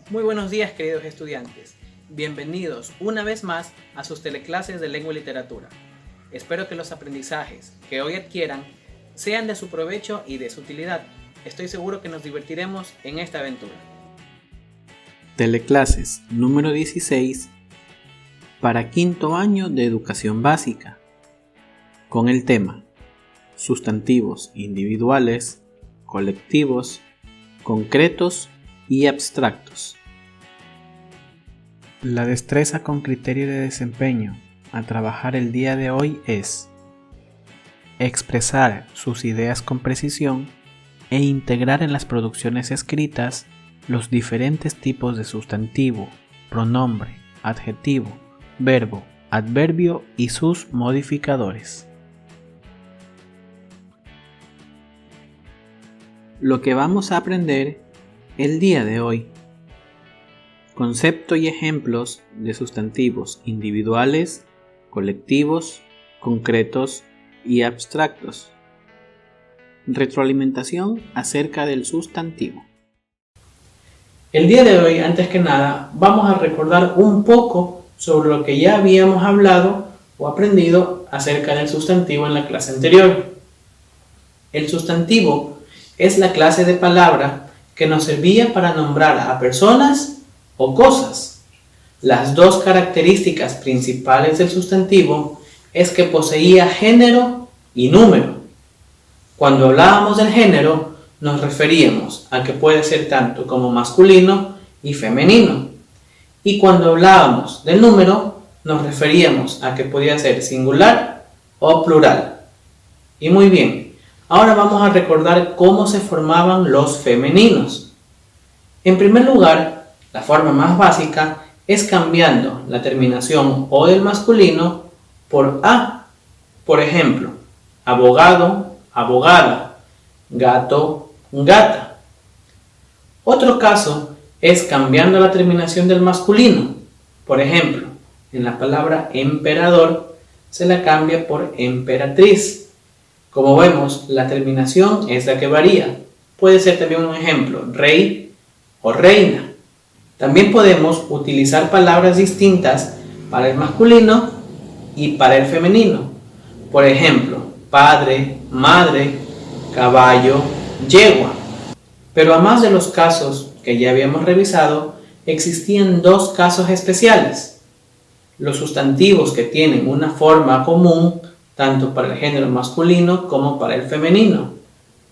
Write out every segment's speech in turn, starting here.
Muy buenos días, queridos estudiantes. Bienvenidos una vez más a sus teleclases de lengua y literatura. Espero que los aprendizajes que hoy adquieran sean de su provecho y de su utilidad. Estoy seguro que nos divertiremos en esta aventura. Teleclases número 16 para quinto año de educación básica, con el tema sustantivos individuales, colectivos, concretos y abstractos. La destreza con criterio de desempeño a trabajar el día de hoy es expresar sus ideas con precisión e integrar en las producciones escritas los diferentes tipos de sustantivo, pronombre, adjetivo, verbo, adverbio y sus modificadores. Lo que vamos a aprender el día de hoy: concepto y ejemplos de sustantivos individuales, colectivos, concretos y abstractos. Retroalimentación acerca del sustantivo. El día de hoy, antes que nada, vamos a recordar un poco sobre lo que ya habíamos hablado o aprendido acerca del sustantivo en la clase anterior. El sustantivo es la clase de palabra que nos servía para nombrar a personas o cosas. Las dos características principales del sustantivo es que poseía género y número. Cuando hablábamos del género, nos referíamos a que puede ser tanto como masculino y femenino. Y cuando hablábamos del número, nos referíamos a que podía ser singular o plural. Y muy bien, ahora vamos a recordar cómo se formaban los femeninos. En primer lugar, la forma más básica es cambiando la terminación o del masculino por a. Por ejemplo, abogado, abogada, gato, gata. Otro caso es cambiando la terminación del masculino. Por ejemplo, en la palabra emperador se la cambia por emperatriz. Como vemos, la terminación es la que varía. Puede ser también un ejemplo, rey o reina. También podemos utilizar palabras distintas para el masculino y para el femenino. Por ejemplo, padre, madre, caballo, yegua. Pero además de los casos que ya habíamos revisado, existían dos casos especiales. Los sustantivos que tienen una forma común tanto para el género masculino como para el femenino.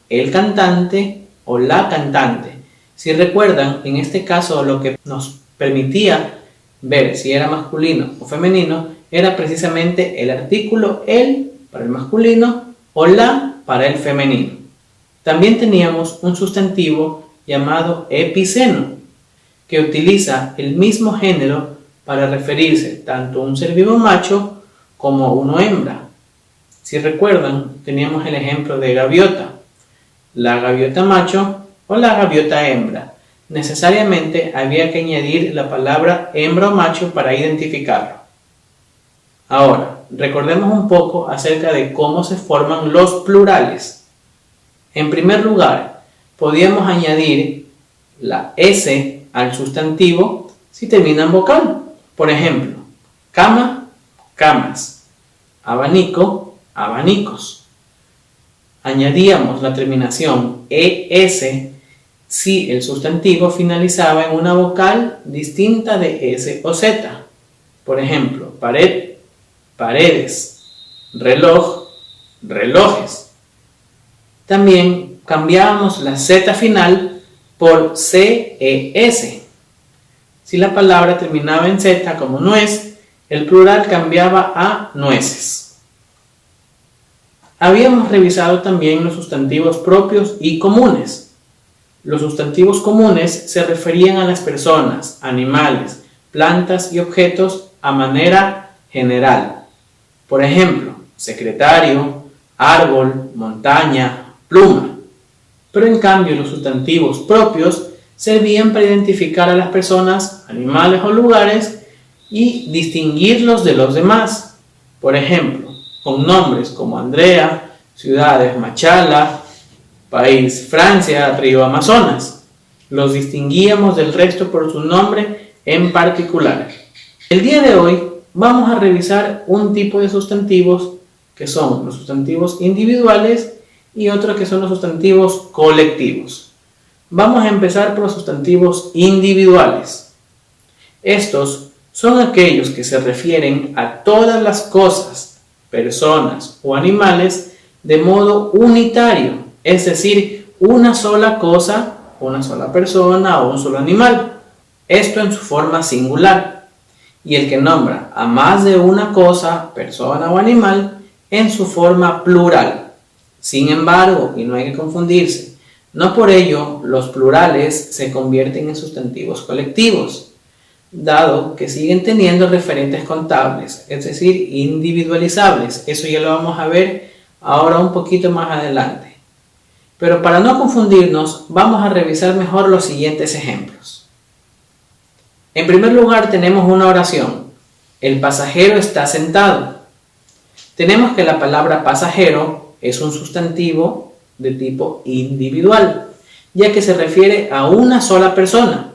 El cantante o la cantante. Si recuerdan, en este caso lo que nos permitía ver si era masculino o femenino era precisamente el artículo el para el masculino o la para el femenino. También teníamos un sustantivo llamado epiceno, que utiliza el mismo género para referirse tanto a un ser vivo macho como a uno hembra. Si recuerdan, teníamos el ejemplo de gaviota, la gaviota macho o la gaviota hembra. Necesariamente había que añadir la palabra hembra o macho para identificarlo. Ahora, recordemos un poco acerca de cómo se forman los plurales. En primer lugar, podíamos añadir la S al sustantivo si termina en vocal. Por ejemplo, cama, camas, abanico, abanicos. Añadíamos la terminación ES si el sustantivo finalizaba en una vocal distinta de S o Z. Por ejemplo, pared, paredes, reloj, relojes. También cambiábamos la Z final por CES. Si la palabra terminaba en Z como nuez, el plural cambiaba a nueces. Habíamos revisado también los sustantivos propios y comunes. Los sustantivos comunes se referían a las personas, animales, plantas y objetos a manera general. Por ejemplo, secretario, árbol, montaña, pluma. Pero en cambio los sustantivos propios servían para identificar a las personas, animales o lugares y distinguirlos de los demás. Por ejemplo, con nombres como Andrea, ciudades Machala, país Francia, río Amazonas. Los distinguíamos del resto por su nombre en particular. El día de hoy vamos a revisar un tipo de sustantivos que son los sustantivos individuales y otro que son los sustantivos colectivos. Vamos a empezar por los sustantivos individuales. Estos son aquellos que se refieren a todas las cosas, personas o animales de modo unitario, es decir, una sola cosa, una sola persona o un solo animal, esto en su forma singular, y el que nombra a más de una cosa, persona o animal en su forma plural. Sin embargo, y no hay que confundirse, no por ello los plurales se convierten en sustantivos colectivos, dado que siguen teniendo referentes contables, es decir, individualizables. Eso ya lo vamos a ver ahora un poquito más adelante. Pero para no confundirnos, vamos a revisar mejor los siguientes ejemplos. En primer lugar tenemos una oración. El pasajero está sentado. Tenemos que la palabra pasajero es un sustantivo de tipo individual, ya que se refiere a una sola persona.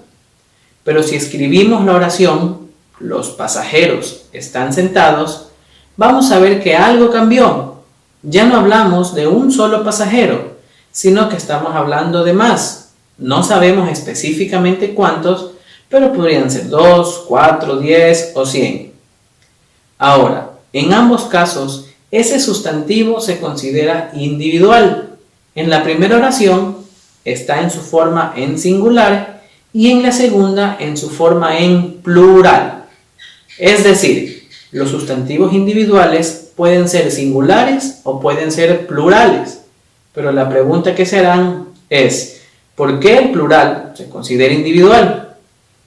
Pero si escribimos la oración, los pasajeros están sentados, vamos a ver que algo cambió. Ya no hablamos de un solo pasajero, sino que estamos hablando de más. No sabemos específicamente cuántos, pero podrían ser 2, 4, 10 o 100. Ahora, en ambos casos, ese sustantivo se considera individual. En la primera oración está en su forma en singular y en la segunda en su forma en plural. Es decir, los sustantivos individuales pueden ser singulares o pueden ser plurales. Pero la pregunta que se harán es, ¿por qué el plural se considera individual?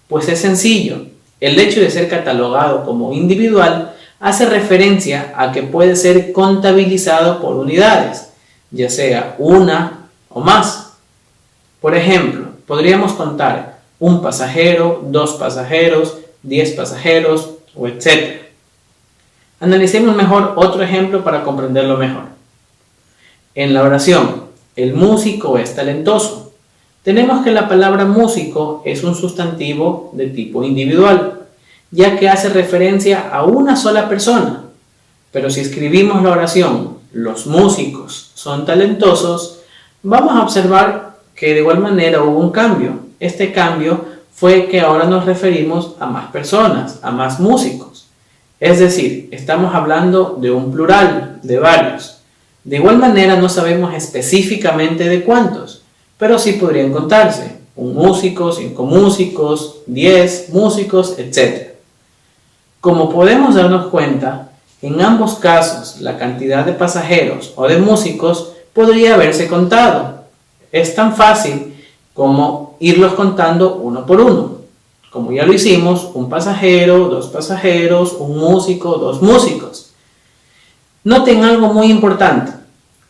Pues es sencillo. El hecho de ser catalogado como individual hace referencia a que puede ser contabilizado por unidades, ya sea una o más. Por ejemplo, podríamos contar un pasajero, 2 pasajeros, 10 pasajeros, o etc. Analicemos mejor otro ejemplo para comprenderlo mejor. En la oración, el músico es talentoso. Tenemos que la palabra músico es un sustantivo de tipo individual, ya que hace referencia a una sola persona. Pero si escribimos la oración, los músicos son talentosos, vamos a observar que de igual manera hubo un cambio. Este cambio fue que ahora nos referimos a más personas, a más músicos. Es decir, estamos hablando de un plural, de varios. De igual manera no sabemos específicamente de cuántos, pero sí podrían contarse. Un músico, 5 músicos, 10 músicos, etc. Como podemos darnos cuenta, en ambos casos la cantidad de pasajeros o de músicos podría haberse contado. Es tan fácil como irlos contando uno por uno. Como ya lo hicimos, un pasajero, 2 pasajeros, un músico, 2 músicos. Noten algo muy importante,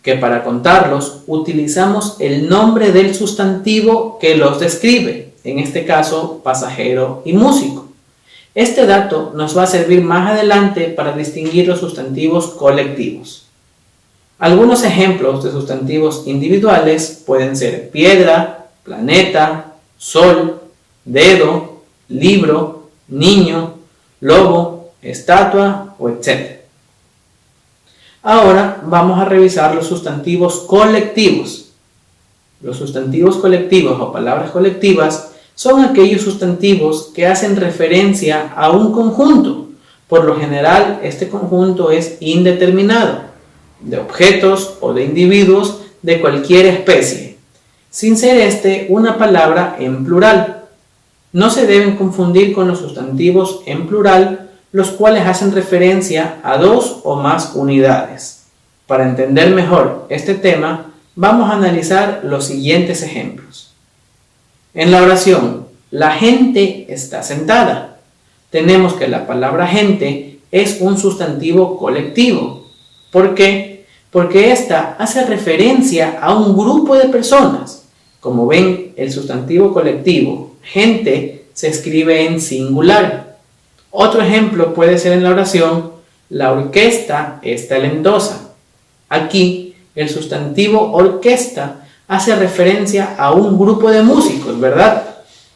que para contarlos utilizamos el nombre del sustantivo que los describe, en este caso pasajero y músico. Este dato nos va a servir más adelante para distinguir los sustantivos colectivos. Algunos ejemplos de sustantivos individuales pueden ser piedra, planeta, sol, dedo, libro, niño, lobo, estatua o etc. Ahora vamos a revisar los sustantivos colectivos. Los sustantivos colectivos o palabras colectivas son aquellos sustantivos que hacen referencia a un conjunto. Por lo general, este conjunto es indeterminado, de objetos o de individuos de cualquier especie, sin ser este una palabra en plural. No se deben confundir con los sustantivos en plural, los cuales hacen referencia a 2 o más unidades. Para entender mejor este tema, vamos a analizar los siguientes ejemplos. En la oración, la gente está sentada. Tenemos que la palabra gente es un sustantivo colectivo. ¿Por qué? Porque esta hace referencia a un grupo de personas. Como ven, el sustantivo colectivo, gente, se escribe en singular. Otro ejemplo puede ser en la oración, la orquesta es talentosa. Aquí, el sustantivo orquesta hace referencia a un grupo de músicos, músicos, ¿verdad?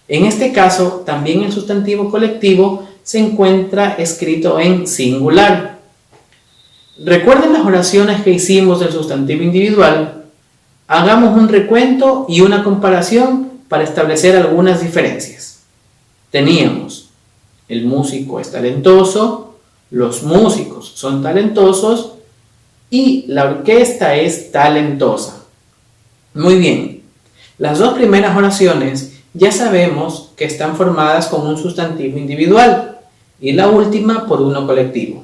En este caso, también el sustantivo colectivo se encuentra escrito en singular. ¿Recuerden las oraciones que hicimos del sustantivo individual? Hagamos un recuento y una comparación para establecer algunas diferencias. Teníamos: el músico es talentoso, los músicos son talentosos y la orquesta es talentosa. Muy bien, las dos primeras oraciones ya sabemos que están formadas con un sustantivo individual y la última por uno colectivo.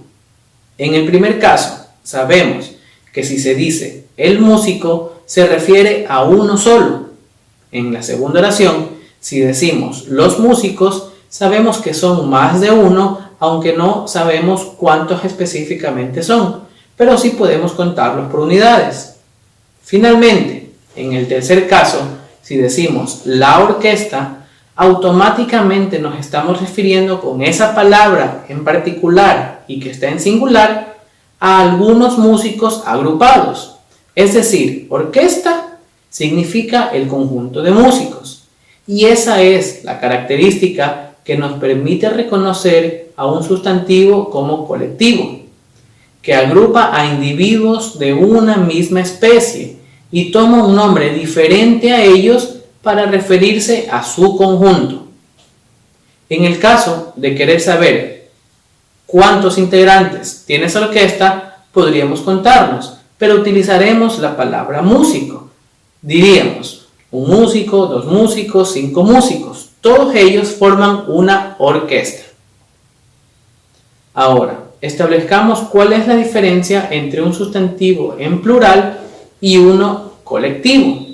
En el primer caso, sabemos que si se dice el músico se refiere a uno solo. En la segunda oración, si decimos los músicos, sabemos que son más de uno, aunque no sabemos cuántos específicamente son, pero sí podemos contarlos por unidades. Finalmente, en el tercer caso, si decimos la orquesta, automáticamente nos estamos refiriendo con esa palabra en particular y que está en singular a algunos músicos agrupados. Es decir, orquesta significa el conjunto de músicos. Y esa es la característica que nos permite reconocer a un sustantivo como colectivo, que agrupa a individuos de una misma especie y toma un nombre diferente a ellos para referirse a su conjunto. En el caso de querer saber cuántos integrantes tiene esa orquesta, podríamos contarnos, pero utilizaremos la palabra músico. Diríamos: un músico, dos músicos, 5 músicos. Todos ellos forman una orquesta. Ahora, establezcamos cuál es la diferencia entre un sustantivo en plural y uno colectivo.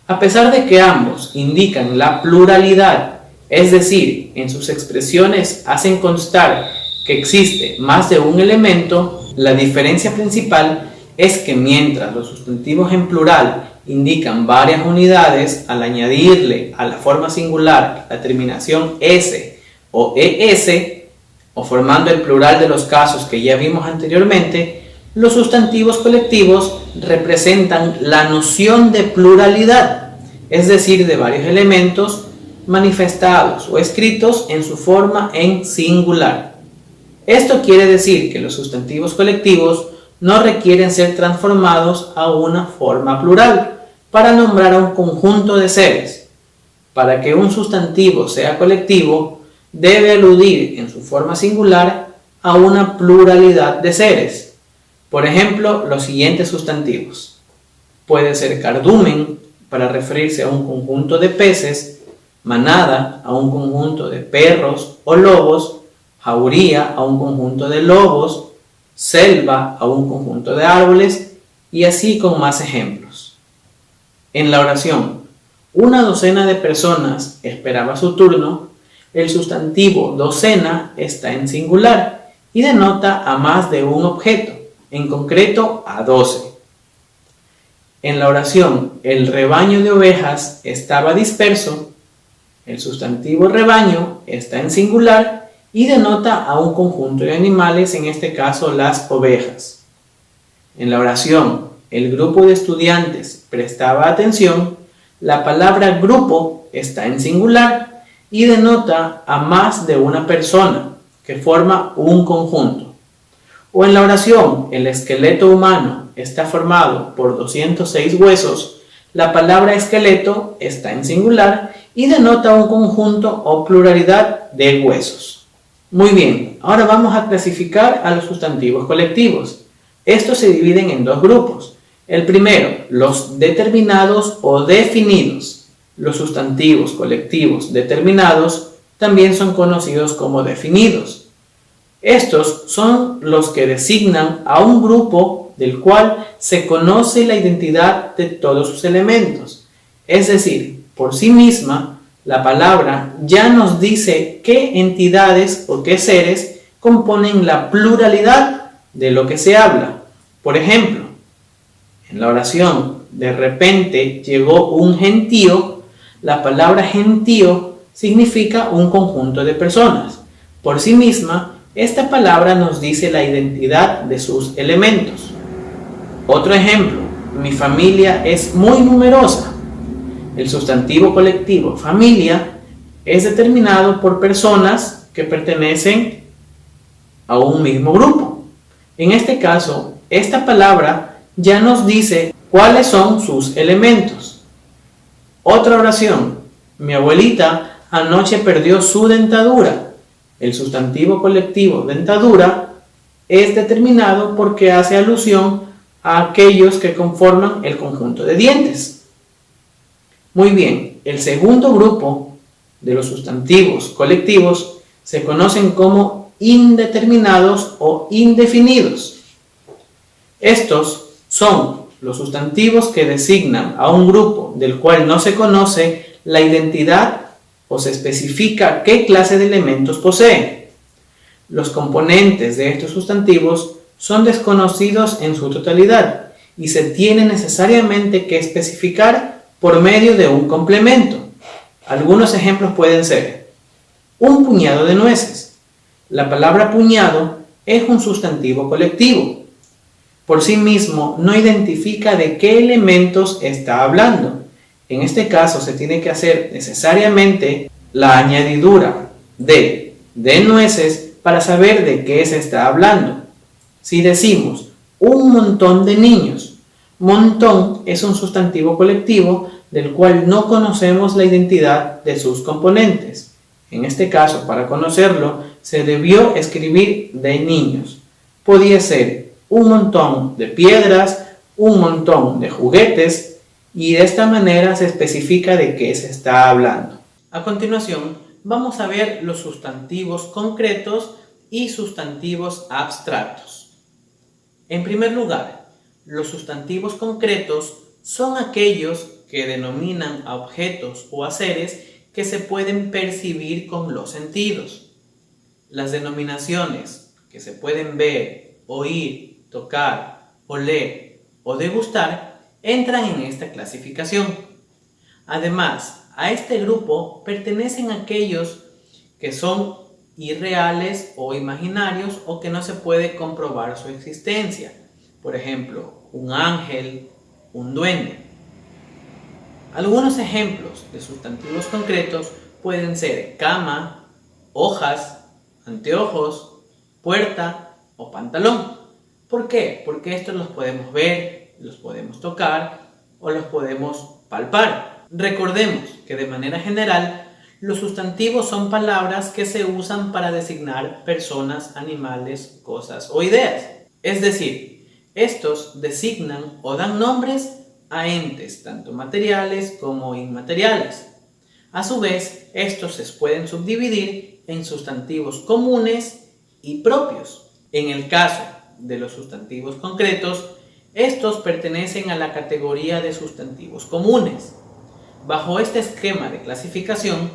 A pesar de que ambos indican la pluralidad, es decir, en sus expresiones hacen constar que existe más de un elemento, la diferencia principal es que mientras los sustantivos en plural indican varias unidades, al añadirle a la forma singular la terminación s o es, o formando el plural de los casos que ya vimos anteriormente, los sustantivos colectivos representan la noción de pluralidad, es decir, de varios elementos manifestados o escritos en su forma en singular. Esto quiere decir que los sustantivos colectivos no requieren ser transformados a una forma plural para nombrar a un conjunto de seres. Para que un sustantivo sea colectivo, debe aludir en su forma singular a una pluralidad de seres. Por ejemplo, los siguientes sustantivos. Puede ser cardumen para referirse a un conjunto de peces, manada a un conjunto de perros o lobos, jauría a un conjunto de lobos, selva a un conjunto de árboles y así con más ejemplos. En la oración, una docena de personas esperaba su turno, el sustantivo docena está en singular y denota a más de un objeto, en concreto a 12. En la oración, el rebaño de ovejas estaba disperso, el sustantivo rebaño está en singular y denota a un conjunto de animales, en este caso las ovejas. En la oración, el grupo de estudiantes prestaba atención, la palabra grupo está en singular y denota a más de una persona, que forma un conjunto. O en la oración, el esqueleto humano está formado por 206 huesos, la palabra esqueleto está en singular y denota un conjunto o pluralidad de huesos. Muy bien, ahora vamos a clasificar a los sustantivos colectivos. Estos se dividen en dos grupos. El primero, los determinados o definidos. Los sustantivos colectivos determinados también son conocidos como definidos. Estos son los que designan a un grupo del cual se conoce la identidad de todos sus elementos. Es decir, por sí misma, la palabra ya nos dice qué entidades o qué seres componen la pluralidad de lo que se habla. Por ejemplo, en la oración, de repente llegó un gentío, la palabra gentío significa un conjunto de personas. Por sí misma, esta palabra nos dice la identidad de sus elementos. Otro ejemplo, mi familia es muy numerosa. El sustantivo colectivo familia es determinado por personas que pertenecen a un mismo grupo. En este caso, esta palabra ya nos dice cuáles son sus elementos. Otra oración. Mi abuelita anoche perdió su dentadura. El sustantivo colectivo dentadura es determinado porque hace alusión a aquellos que conforman el conjunto de dientes. Muy bien, el segundo grupo de los sustantivos colectivos se conocen como indeterminados o indefinidos. Estos son los sustantivos que designan a un grupo del cual no se conoce la identidad o se especifica qué clase de elementos posee. Los componentes de estos sustantivos son desconocidos en su totalidad y se tiene necesariamente que especificar por medio de un complemento. Algunos ejemplos pueden ser: un puñado de nueces. La palabra puñado es un sustantivo colectivo. Por sí mismo no identifica de qué elementos está hablando. En este caso se tiene que hacer necesariamente la añadidura de nueces para saber de qué se está hablando. Si decimos un montón de niños, montón es un sustantivo colectivo del cual no conocemos la identidad de sus componentes. En este caso, para conocerlo, se debió escribir de niños. Podía ser un montón de piedras, un montón de juguetes, y de esta manera se especifica de qué se está hablando. A continuación, vamos a ver los sustantivos concretos y sustantivos abstractos. En primer lugar, los sustantivos concretos son aquellos que denominan a objetos o a seres que se pueden percibir con los sentidos. Las denominaciones que se pueden ver, oír, tocar, oler o degustar entran en esta clasificación. Además, a este grupo pertenecen aquellos que son irreales o imaginarios o que no se puede comprobar su existencia. Por ejemplo, un ángel, un duende. Algunos ejemplos de sustantivos concretos pueden ser cama, hojas, anteojos, puerta o pantalón. ¿Por qué? Porque estos los podemos ver, los podemos tocar o los podemos palpar. Recordemos que de manera general los sustantivos son palabras que se usan para designar personas, animales, cosas o ideas. Es decir, estos designan o dan nombres a entes tanto materiales como inmateriales. A su vez, estos se pueden subdividir en sustantivos comunes y propios. En el caso de los sustantivos concretos, estos pertenecen a la categoría de sustantivos comunes. Bajo este esquema de clasificación,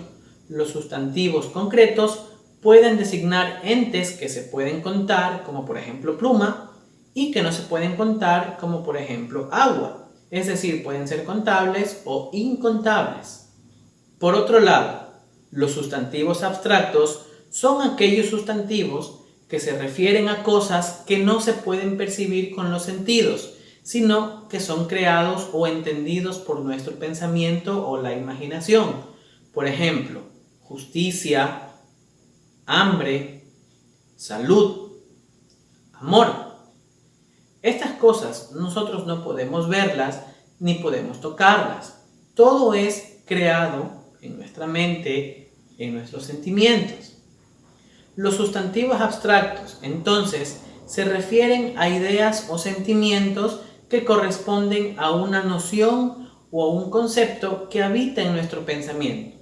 los sustantivos concretos pueden designar entes que se pueden contar, como por ejemplo pluma, y que no se pueden contar, como por ejemplo agua. Es decir, pueden ser contables o incontables. Por otro lado, los sustantivos abstractos son aquellos sustantivos que se refieren a cosas que no se pueden percibir con los sentidos, sino que son creados o entendidos por nuestro pensamiento o la imaginación. Por ejemplo, justicia, hambre, salud, amor. Estas cosas nosotros no podemos verlas ni podemos tocarlas. Todo es creado en nuestra mente, en nuestros sentimientos. Los sustantivos abstractos, entonces, se refieren a ideas o sentimientos que corresponden a una noción o a un concepto que habita en nuestro pensamiento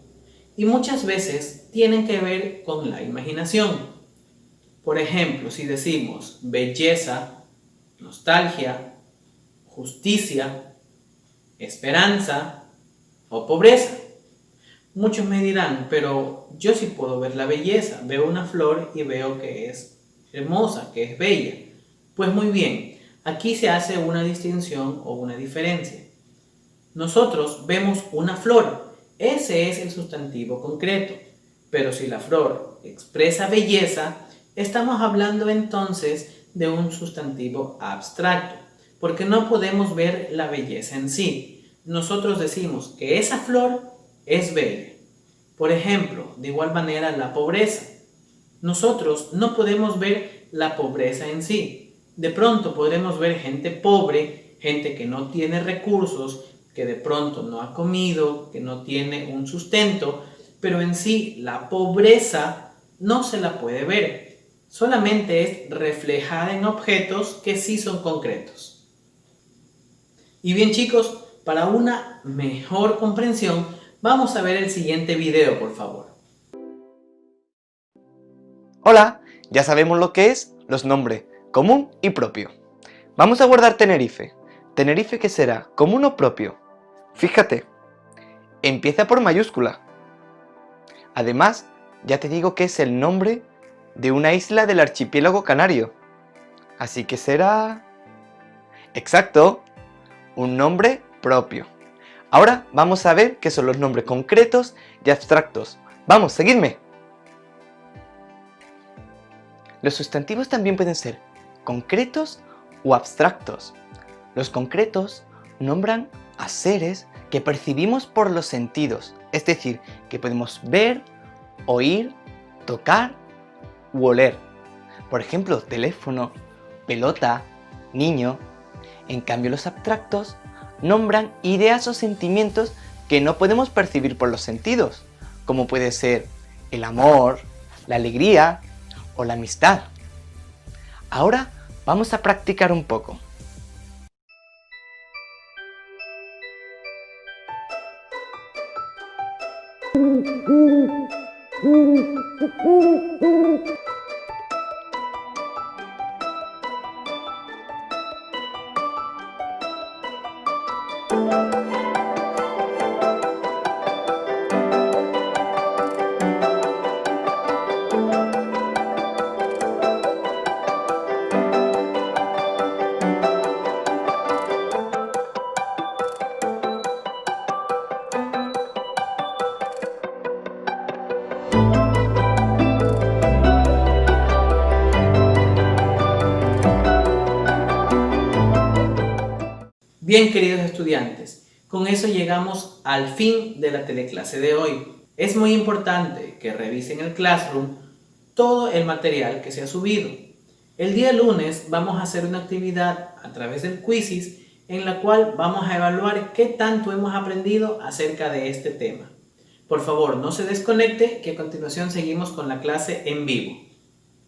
y muchas veces tienen que ver con la imaginación. Por ejemplo, si decimos belleza, nostalgia, justicia, esperanza o pobreza. Muchos me dirán, pero yo sí puedo ver la belleza, veo una flor y veo que es hermosa, que es bella. Pues muy bien, aquí se hace una distinción o una diferencia. Nosotros vemos una flor, ese es el sustantivo concreto, pero si la flor expresa belleza, estamos hablando entonces de un sustantivo abstracto, porque no podemos ver la belleza en sí. nosotros decimos que esa flor es bella. Por ejemplo, de igual manera la pobreza. Nosotros no podemos ver la pobreza en sí. De pronto podremos ver gente pobre, gente que no tiene recursos, que de pronto no ha comido, que no tiene un sustento, pero en sí la pobreza no se la puede ver. Solamente es reflejada en objetos que sí son concretos. Y bien chicos, para una mejor comprensión, vamos a ver el siguiente video, por favor. Hola, ya sabemos lo que es los nombres común y propio. Vamos a guardar Tenerife. ¿Tenerife qué será? ¿Común o propio? Fíjate, empieza por mayúscula. Además, ya te digo que es el nombre de una isla del archipiélago canario. Así que será... Exacto, un nombre propio. Ahora vamos a ver qué son los nombres concretos y abstractos. Vamos, seguidme. Los sustantivos también pueden ser concretos o abstractos. Los concretos nombran a seres que percibimos por los sentidos, es decir, que podemos ver, oír, tocar u oler. Por ejemplo, teléfono, pelota, niño. En cambio, los abstractos nombran ideas o sentimientos que no podemos percibir por los sentidos, como puede ser el amor, la alegría o la amistad. Ahora vamos a practicar un poco. Bien, queridos estudiantes, con eso llegamos al fin de la teleclase de hoy. Es muy importante que revisen el Classroom todo el material que se ha subido. El día lunes vamos a hacer una actividad a través del Quizzes en la cual vamos a evaluar qué tanto hemos aprendido acerca de este tema. Por favor, no se desconecte, que a continuación seguimos con la clase en vivo.